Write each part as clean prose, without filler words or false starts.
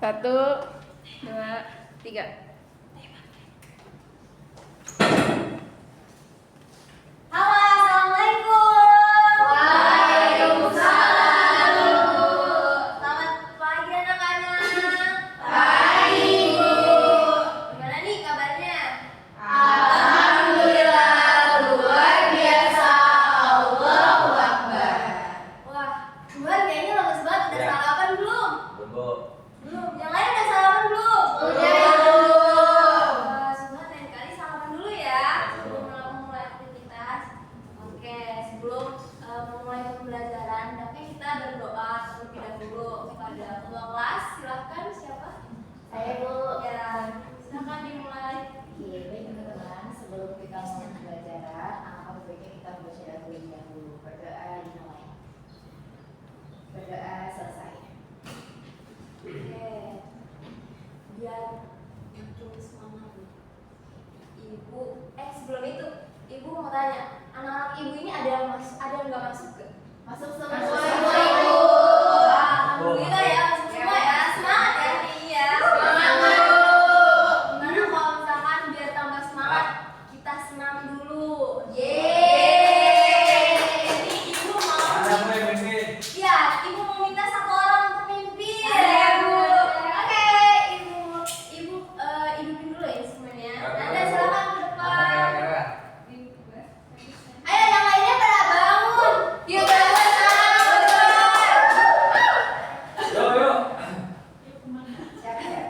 1, 2, 3. Halo, assalamualaikum. Waalaikumsalam. Selamat pagi anak-anak. Pagi, Bu. Gimana nih kabarnya? Alhamdulillah, luar biasa. Allahu Akbar. Wah, Tuhan kayaknya lemes banget. Udah Ya. sarapan belum? Belum. Belum. Yang lain udah sarapan belum? Udah. Wah, Subhan lain kali sarapan dulu ya. Sebelum memulai aktivitas. Oke, sebelum memulai pembelajaran, tapi kita berdoa terlebih dahulu kepada ketua kelas. Silahkan siapa? Saya, Bu. Ya, silakan dimulai. Oke, baik teman-teman. Sebelum kita mulai pembelajaran, alangkah baiknya kita membaca doa terlebih dahulu. Berdoa dimulai. Berdoa selesai. Oke, biar makin semangat nih. Ibu, sebelum itu, Ibu mau tanya, anak-anak Ibu ini ada yang nggak masuk ke? Masuk Semua, semua. Ibu. Alhamdulillah ya, masuk semua ya. Semangat ya. Iya. Semangat, Bu. Gimana kalau misalkan biar tambah semangat, kita senam dulu. Yeay. Jadi Ibu mau Ada gue mimpin. Iya, Ibu mau minta satu orang untuk mimpin. Iya, Bu. Oke, Ibu hidupin dulu ya instrumennya. Nanda silakan ke depan. Ayo yang lainnya pada bangun. Yuk bangun Yuk. Siapa ya?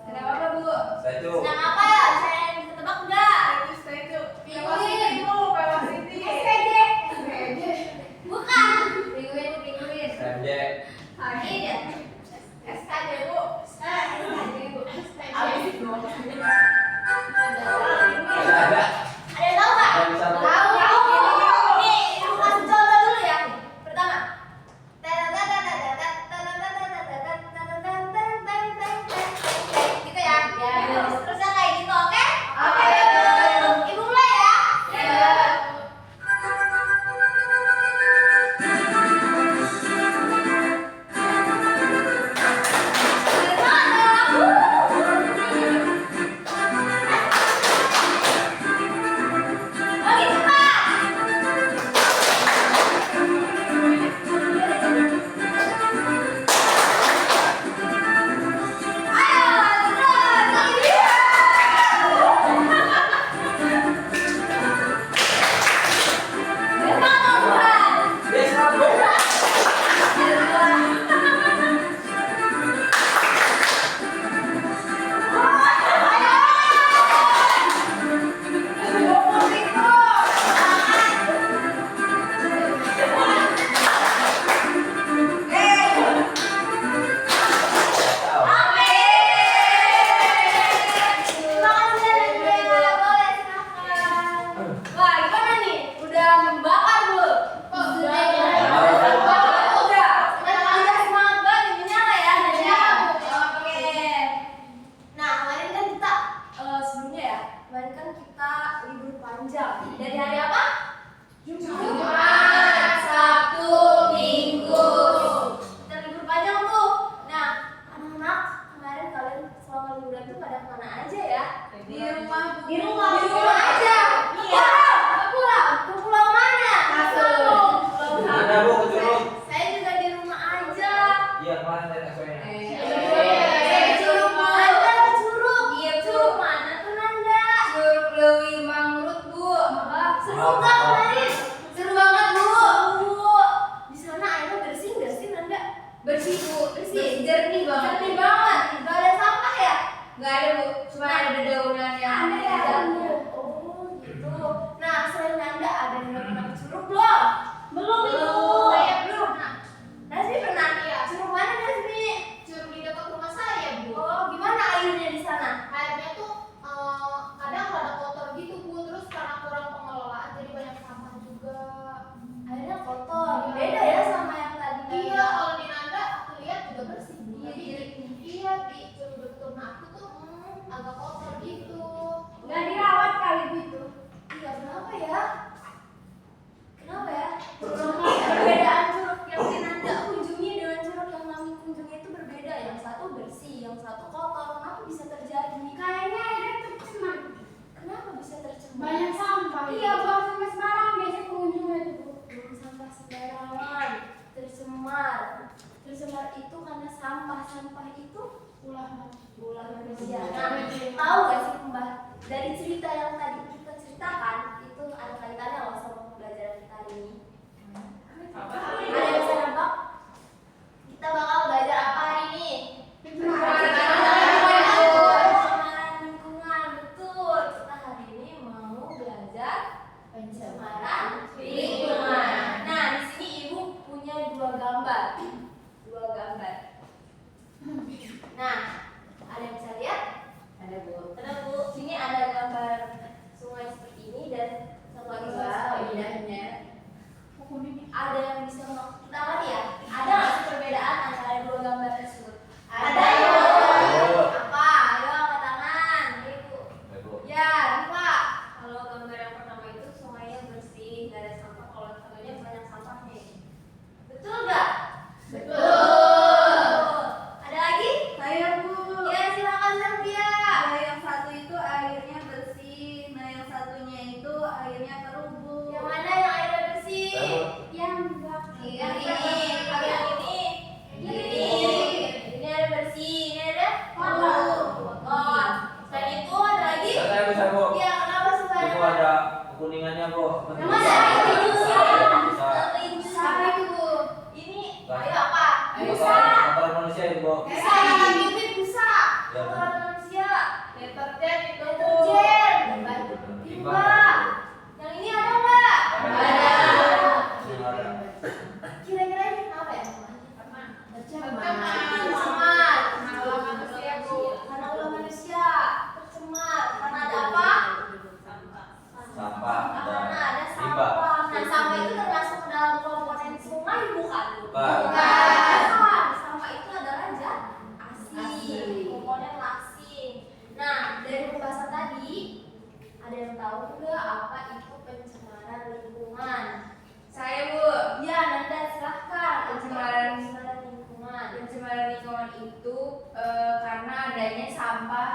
Kenapa apa Bu? Satu. Senang apa ya? Saya bisa tebak enggak? Pinguin. Bukan. Pinguin. Pendek. Ini ya. SKJ Bu. SKJ Bu. Abis itu. Ada. Ada yang tahu nggak? Ada bisa tahu. Tahu. Nih, Ibu kasih contoh dulu ya. Pertama. Gitu ya. Terusnya kayak gitu, oke? Oke. Ibu mulai ya. Ya. Makin cepat. Ayo, terus lagi. Semangat, Tuhan. Yes, Bro. Tahu. Wah, gimana nih? Udah membakar belum? Udah semangat banget, menyala ya? Oke. Nah, kemarin kan kita sebelumnya ya, kemarin kan kita libur panjang. Dari hari apa? Jumat, Sabtu, Minggu. Kita libur panjang tuh. Nah, anak-anak kemarin kalian selama liburan tuh pada kemana aja ya? Di rumah, Bu. Di rumah aja. Iya. Ke pulau. Ke pulau mana? Kasur. Ada, Bu, ke Curug. Saya juga di rumah aja. Iya, kemarin saya kasihnya. Curug mana? Ke Curug. Iya, Bu. Curug mana tuh Nanda? Curug Lewi Mangrut, Bu. Seru nggak kemarin? Seru banget, Bu. Bu, di sana airnya bersih nggak sih Nanda? Bersih, Bu. Bersih, jernih banget. Jernih banget. Nggak ada sampah ya? Nggak ada, Bu. Cuma ada dedaunan yang Ada ya. jatuh. Oh gitu. Nah selain Nanda ada yang udah pernah ke Curug belum? Belum itu. Saya belum. Nasmi pernah? Iya. Curug mana Nasmi? Curug di dekat rumah saya, Bu. Oh gimana airnya di sana? Airnya tuh kadang rada kotor gitu, Bu. Terus karena kurang pengelolaan jadi banyak sampah juga. Airnya kotor. Iya. Beda ya sama yang tadi. Iya, kalau di Nanda aku lihat juga bersih, Bu. Iya, Tapi jadi- iya di curug dekat rumah aku tuh agak kotor gitu. besar itu karena sampah itu ulah manusia. Nah, tahu gak sih dari cerita yang tadi kita ceritakan itu ada kaitannya loh sama pembelajaran kita hari ini. Ada yang bisa nebak? Kita bakal belajar apa hari ini? Pencemaran lingkungan, betul. Kita hari ini mau belajar pencemaran lingkungan. Nah, di sini ibu punya dua gambar. Nah, ada yang bisa lihat? Ada Bu. Ada Bu. Sini ada gambar sungai seperti ini dan satu lagi sungai indahnya. Ada yang bisa kita lihat ya? Ada nggak sih perbedaan antara dua gambar tersebut? Ada ya. Apa? Ayo angkat tangan. Ibu. Ya, Pak. Kalau gambar yang pertama itu sungainya bersih, nggak ada sampah. Kalau yang satunya banyak sampahnya. Betul nggak? Betul. Ada lagi? Saya Bu. Ya, silakan Sylvia. Nah, yang satu itu airnya bersih. Nah, yang satunya itu airnya terubuk. Yang mana yang airnya bersih? Saya, Bu. Yang ini. Yang ini. Ini ada bersih, ini ada kotor. Selain itu ada lagi? Saya bisa, Bu. Ya, kenapa Itu sebenarnya? ada kuningannya, Bu. Yang mana? Bisa. Apa itu, Bu? Ini ayo apa? Kotoran manusia itu, Bu. Busa yang itu busa. Ya, Bu. Kotoran manusia. Deterjen itu. Deterjen. Limbah. Yang ini ada nggak? Ada. Yang ada. Kira-kira ini apa ya? Tercemar. Tercemar. Karena ulah manusia, Bu. Karena ulah manusia tercemar. Karena ada apa? Sampah Karena dan ada limbah. sampah. Nah, sampah itu termasuk ke dalam komponen sungai bukan? Bukan. Sampah itu adalah zat asin, komponen asin. Nah, dari pembahasan tadi, ada yang tahu nggak apa itu pencemaran lingkungan? Saya Bu. Ya, Nanda silahkan. Pencemaran lingkungan. Pencemaran lingkungan itu karena adanya sampah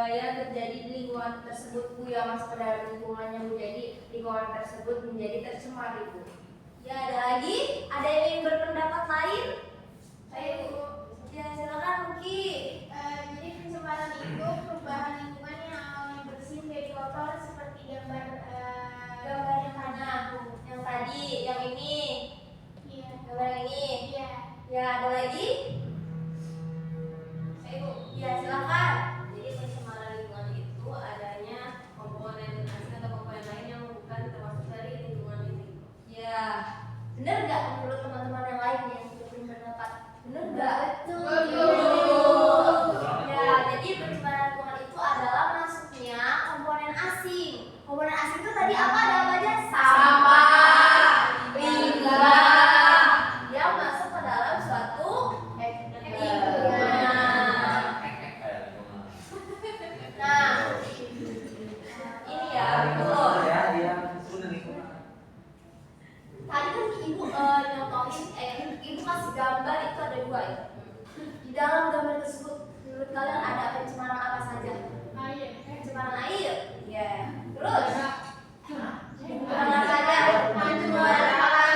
yang terjadi di lingkungan tersebut Bu, yang masuk ke dalam lingkungannya Bu. Jadi lingkungan tersebut menjadi tercemar Bu. Ya, ada lagi? Ada yang ingin berpendapat lain? Ayo, Bu. Ya, silakan Muki. Jadi pencemaran itu perubahan lingkungan yang awalnya bersih menjadi kotor seperti gambar Gambar yang mana? Yang tadi, yang ini. iya Gambar yang ini. iya Ya, ada lagi? Ayo, Bu. Ya, silakan. Jadi pencemaran lingkungan itu adanya komponen asin atau komponen lain yang bukan termasuk dari lingkungan itu. Ya, benar nggak menurut teman-teman yang lain yang berpendapat? Benar nggak? Betul. Ya, jadi pencemaran lingkungan itu adalah masuknya komponen asing. Komponen asing itu tadi apa? Ada apa aja? Sampah, limbah, yang masuk ke dalam suatu lingkungan. Nah, ini ya, betul. Ya, dia sudah lingkungan. Tadi kan ibu nyontohin, ibu kasih gambar itu ada dua ya. Di dalam gambar tersebut, menurut kalian ada pencemaran apa saja? air Pencemaran air, ya. Terus, pencemaran apa saja? Pencemaran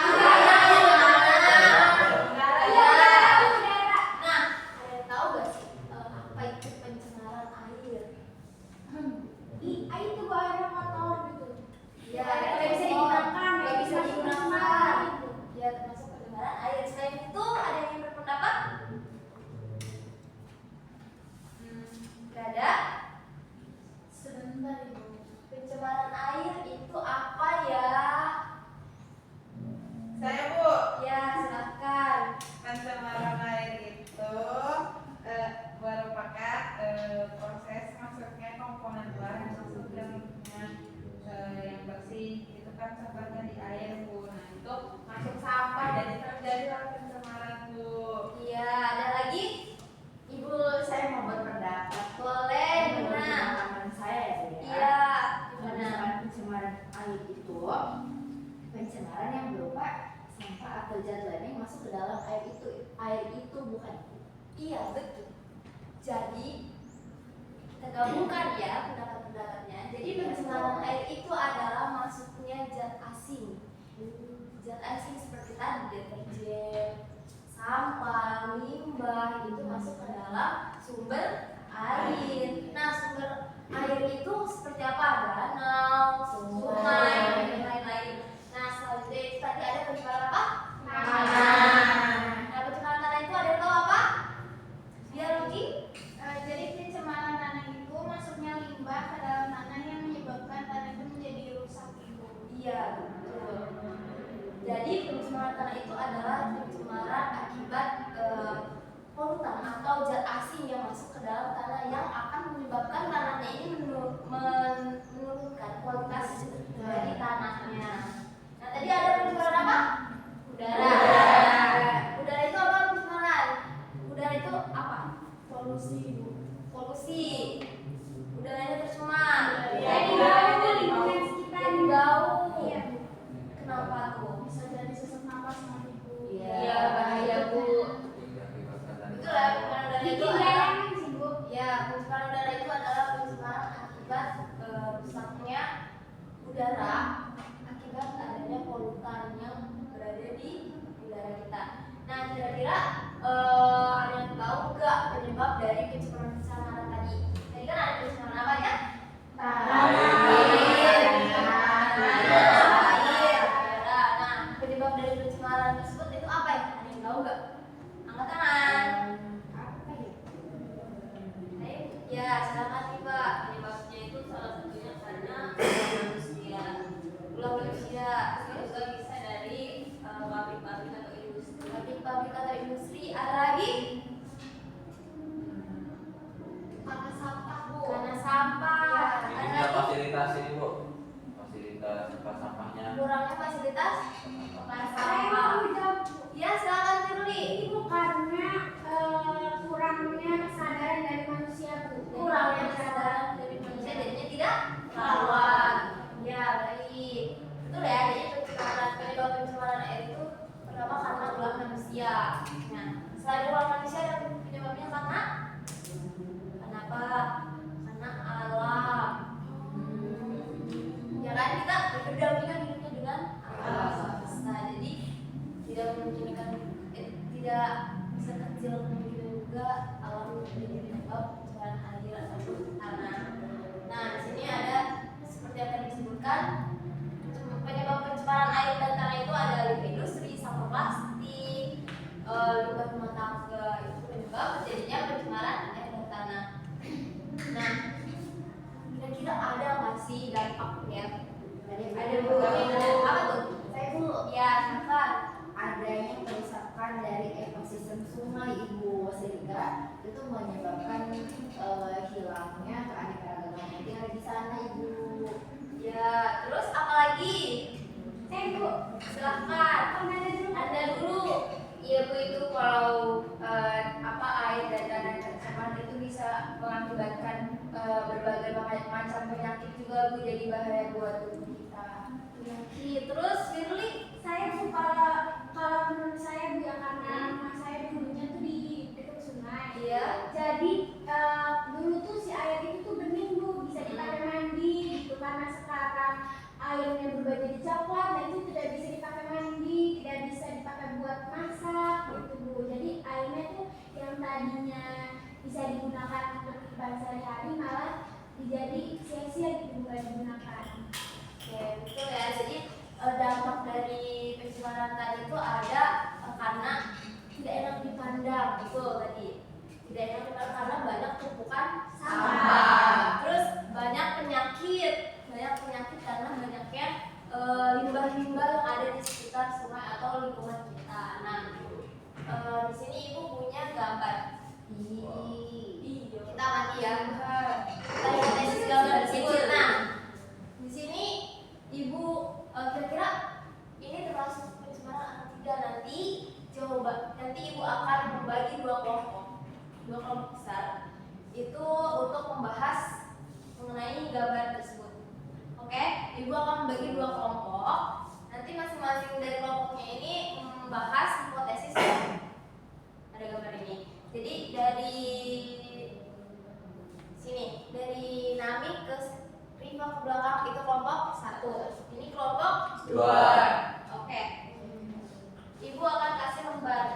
Nah, ada yang tahu gak sih apa itu pencemaran air? air itu air kotor gitu Ya, nggak bisa digunakan, nggak bisa digunakan. Ya, termasuk pencemaran air. Selain itu, ada yang ingin berpendapat? Nggak ada. sebentar ibu Pencemaran air itu apa ya? Saya Bu, Ya, silakan. pencemaran air itu merupakan proses masuknya komponen luar yang masuk ke lingkungan yang bersih. Itu kan contohnya di air Bu. Nah itu masuk sampah jadi terjadilah pencemaran Bu. Iya, ada lagi? Ibu, saya mau berpendapat. Boleh, gimana? Pengalaman saya ya, Bu, ya. Iya, Gimana? gimana? Pencemaran air itu pencemaran yang berupa sampah atau zat lain yang masuk ke dalam air itu. Air itu bukan. Iya, betul. Jadi, kita gabungkan ya pendapat-pendapatnya. Jadi pencemaran air itu adalah masuknya zat asing. Zat asing seperti tadi deterjen, sampah, limbah itu masuk ke dalam sumber air. Nah, sumber air itu seperti apa? Danau, sungai, dan lain-lain. Nah, selanjutnya itu tadi ada pencemaran apa? Nah, pencemaran tanah itu ada yang tahu apa? Biar Luki? Jadi pencemaran tanah itu masuknya limbah ke dalam tanah yang menyebabkan tanah itu menjadi rusak itu. Iya, betul. Jadi pencemaran tanah itu adalah pencemaran akibat polutan atau zat asing yang masuk ke dalam tanah yang akan menyebabkan tanahnya ini menurunkan kualitas dari tanahnya. Nah, tadi ada pencemaran apa? Udara. Udara itu apa pencemaran? Udara itu apa? Polusi. Udaranya tercemar. Jadi bau lingkungan sekitar. Jadi bau. Iya. Kenapa tuh? Bisa jadi sesak napas sama ibu. Iya, bahaya Bu. Betul ya, pencemaran udara itu Bikin adalah gayang sih bu. ya, pencemaran udara itu adalah pencemaran akibat rusaknya udara akibat adanya polutan yang berada di udara kita. Nah, kira-kira ada yang tahu nggak penyebab dari pencemaran tadi? Tadi kan ada pencemaran apa ya? Air, udara. Nah, penyebab dari pencemaran tersebut itu apa ya? Ada yang tahu nggak? Angkat tangan. Apa ya? Ayo, ya silakan nih Pak. Penyebabnya itu salah satunya karena manusia. Ulah manusia itu juga bisa dari pabrik-pabrik atau industri. Pabrik-pabrik atau industri. Ada lagi? Karena sampah bu. Karena sampah. Ada Ada lagi? fasilitas ini Bu. Fasilitas tempat sampahnya. Kurangnya fasilitas. Karena Saya sampah. mau jawab bu. Ya silakan Firly. Itu karena kurangnya kesadaran dari manusia bu. Kurangnya kesadaran dari manusia jadinya tidak rawan. Ya baik. Betul ya. Jadi penyebab pencemaran air itu pertama karena ulah manusia. Nah, selain ulah manusia ada penyebabnya karena apa? Karena alam. Ya kan kita berdampingan hidupnya dengan alam. Nah, jadi tidak memungkinkan tidak sekecil mungkin juga alam menjadi penyebab pencemaran air atau tanah. Nah, di sini ada seperti yang tadi disebutkan penyebab pencemaran air dan tanah itu ada limbah industri, sampah plastik, limbah rumah tangga itu penyebab terjadinya pencemaran air dan tanah. Nah, kira-kira ada nggak sih dampaknya? Ada Bu. Apa tuh? Saya dulu. Ya, silakan. Adanya kerusakan dari ekosistem sungai Ibu, sehingga itu menyebabkan hilangnya keanekaragaman yang ada di sana Ibu. Ya, terus apa lagi? Bu. Silahkan. Anda dulu. Iya Bu, itu kalau air dan tanah tercemar itu bisa mengakibatkan berbagai macam penyakit juga Bu, jadi bahaya buat tubuh kita. Penyakit. Terus Firly? Saya bu kalau menurut saya bu ya karena rumah saya dulunya tuh di dekat sungai. Iya. Jadi dulu tuh si air itu tuh bening bu, bisa dipakai mandi gitu. Karena sekarang airnya berubah jadi coklat, nah itu tidak bisa dipakai mandi, tidak bisa dipakai buat masak gitu bu. Jadi airnya tuh yang tadinya bisa digunakan untuk kehidupan sehari-hari malah jadi sia-sia gitu bukan digunakan. Oke, betul ya. Jadi dampak dari pencemaran tadi itu ada karena tidak enak dipandang, betul tadi. Tidak enak dipandang karena banyak tumpukan sampah. Terus banyak penyakit karena banyaknya limbah-limbah yang ada di sekitar sungai atau lingkungan kita. Nah, di sini Ibu punya gambar. Kita amati ya. Kita lihat tesis gambar tersebut. Nah, di sini Ibu kira-kira ini termasuk pencemaran atau tidak? Nanti Ibu akan membagi dua kelompok besar itu untuk membahas mengenai gambar tersebut. Oke, Ibu akan membagi dua kelompok. Nanti masing-masing dari kelompoknya ini membahas hipotesis. Ada gambar ini. Jadi dari sini, dari Nami ke Riva ke belakang itu kelompok 1. Ini kelompok 2. Oke. Ibu akan kasih lembar.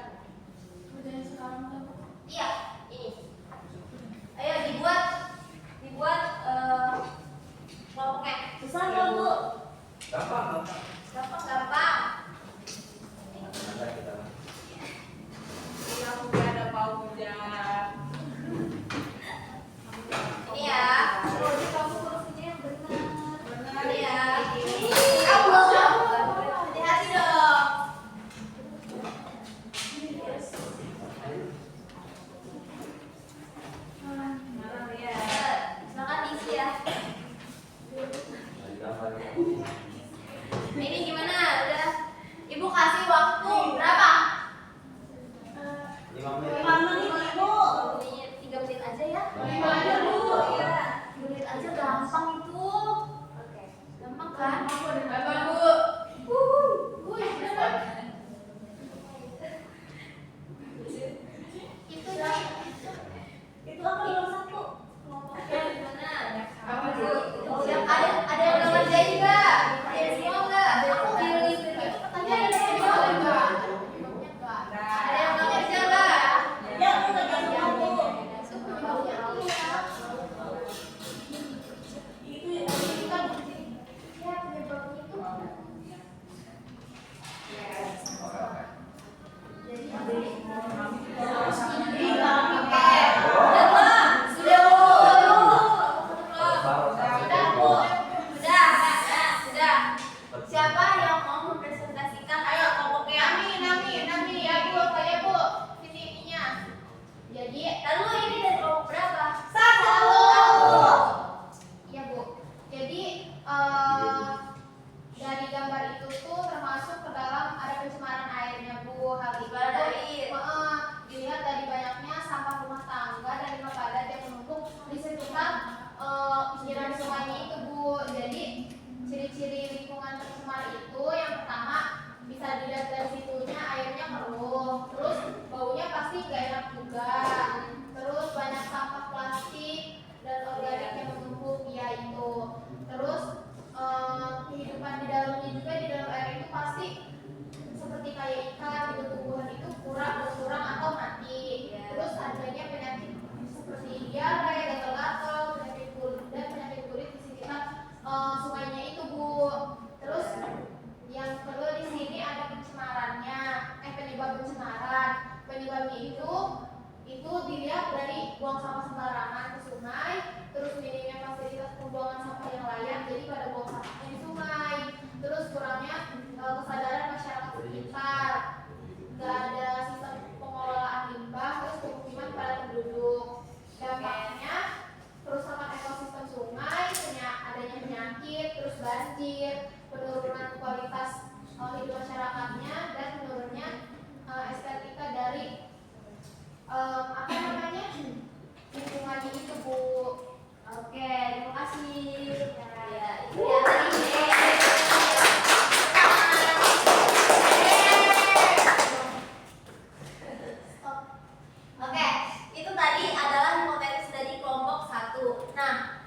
Jadi Lalu ini dari kelompok berapa? satu. Iya Bu. Jadi dari gambar itu tuh termasuk ke dalam ada pencemaran airnya Bu. Hal itu Pencemaran air. dilihat dari banyaknya sampah rumah tangga dan limbah padat yang menumpuk di sekitar pinggiran sungainya itu Bu. Jadi ciri-ciri lingkungan tercemar itu yang pertama bisa dilihat dari situnya airnya keruh, terus baunya pasti gak enak juga, terus banyak sampah plastik dan organik yang menumpuk ya itu, terus kehidupan di dalamnya juga di dalam air itu pasti seperti kayak ikan gitu, tumbuhan itu berkurang atau mati, terus adanya penyakit seperti diare, gatal-gatal, penyakit kulit dan penyakit kulit di sekitar sungainya itu Bu. Terus yang kedua di sini ada pencemarannya, penyebab pencemaran. Penyebabnya itu dilihat dari buang sampah sembarangan ke sungai, terus minimnya fasilitas pembuangan sampah yang layak, jadi pada buang sampahnya di sungai, terus kurangnya kesadaran masyarakat sekitar, nggak ada sistem pengelolaan limbah, terus pemukiman pada penduduk. Dampaknya kerusakan ekosistem sungai, adanya penyakit, terus banjir, penurunan kualitas hidup masyarakatnya, dan menurunnya estetika dari lingkungannya itu Bu. Oke, terima kasih. Ya, itu Iya. ya tadi. Oke, itu tadi adalah hipotesis dari kelompok 1. Nah,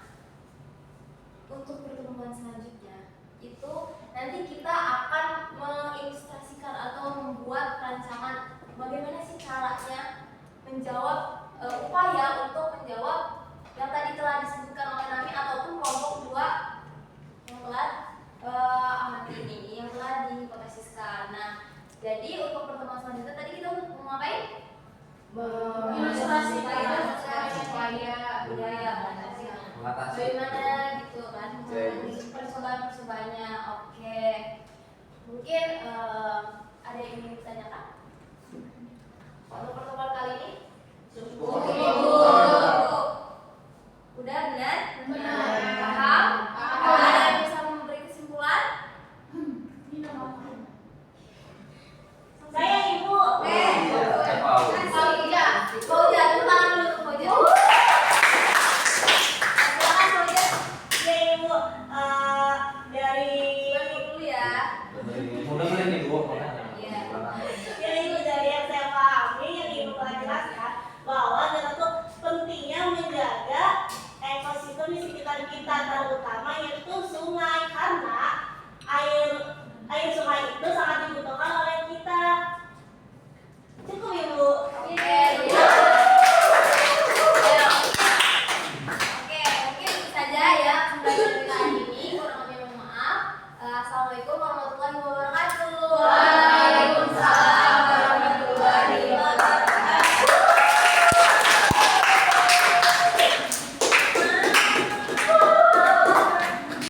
untuk pertemuan selanjutnya itu nanti kita akan mengilustrasikan atau membuat rancangan bagaimana sih caranya menjawab upaya untuk menjawab yang tadi telah disebutkan oleh Nami ataupun kelompok 2 yang telah amati ini, yang telah dihipotesiskan. Nah, jadi untuk pertemuan selanjutnya tadi kita mau ngapain? Mengilustrasikan supaya budaya Mengatasi. bagaimana gitu kan Jadi. percobaan-percobaannya. Oke, mungkin ada yang ingin ditanyakan untuk pertemuan kali ini?